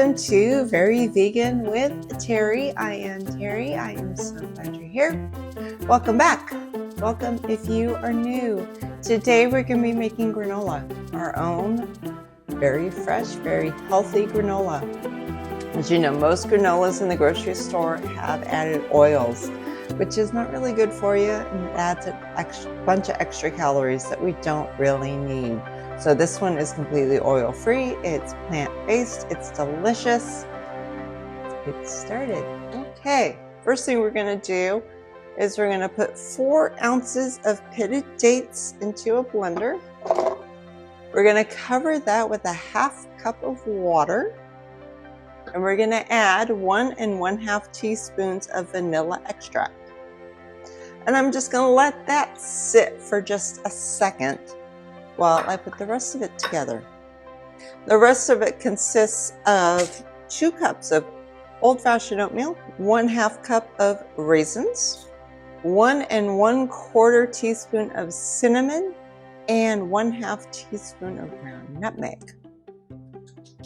Welcome to Very Vegan with Terry. I am Terry. I am so glad you're here. Welcome back. Welcome if you are new. Today we're going to be making granola, our own very fresh, very healthy granola. As you know, most granolas in the grocery store have added oils, which is not really good for you, and it adds a bunch of extra calories that we don't really need. So this one is completely oil-free, it's plant-based, it's delicious. Let's get started. Okay, first thing we're gonna do is we're gonna put 4 ounces of pitted dates into a blender. We're gonna cover that with a 1/2 cup of water. And we're gonna add 1 1/2 teaspoons of vanilla extract. And I'm just gonna let that sit for just a second while I put the rest of it together. The rest of it consists of 2 cups of old-fashioned oatmeal, 1/2 cup of raisins, 1 1/4 teaspoon of cinnamon, and 1/2 teaspoon of ground nutmeg.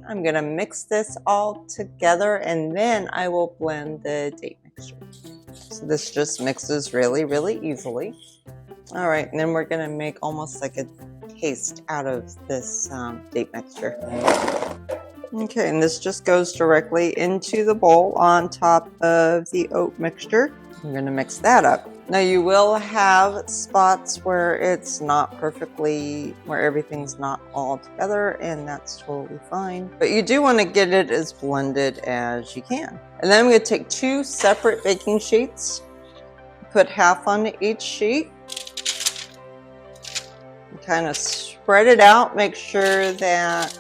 I'm gonna mix this all together and then I will blend the date mixture. So this just mixes really, really easily. All right, and then we're gonna make almost like a paste out of this date mixture. Okay, and this just goes directly into the bowl on top of the oat mixture. I'm gonna mix that up. Now you will have spots where it's not perfectly, where everything's not all together, and that's totally fine. But you do want to get it as blended as you can. And then I'm going to take 2 separate baking sheets, put half on each sheet, and kind of spread it out, make sure that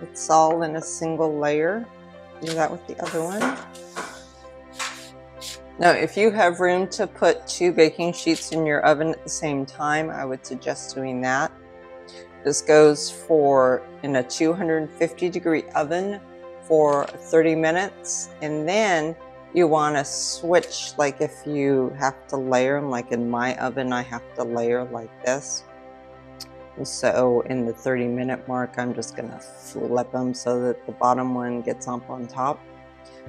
it's all in a single layer. Do that with the other one. Now, if you have room to put 2 baking sheets in your oven at the same time, I would suggest doing that. This goes for in a 250-degree oven for 30 minutes. And then you want to switch, like if you have to layer them, like in my oven, I have to layer like this. And so in the 30-minute mark, I'm just going to flip them so that the bottom one gets up on top.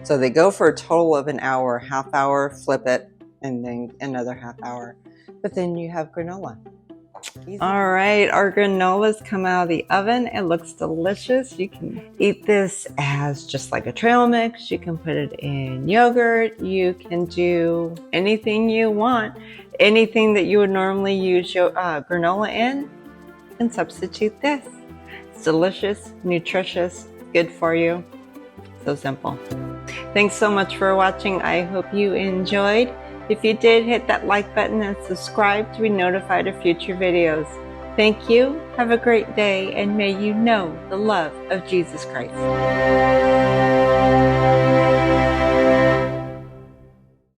So they go for a total of an hour, 1/2 hour, flip it, and then another 1/2 hour. But then you have granola. Easy. All right, our granola's come out of the oven. It looks delicious. You can eat this as just like a trail mix. You can put it in yogurt. You can do anything you want. Anything that you would normally use your granola in, you can substitute this. It's delicious, nutritious, good for you. So simple. Thanks so much for watching. I hope you enjoyed. If you did, hit that like button and subscribe to be notified of future videos. Thank you. Have a great day, and may you know the love of Jesus Christ.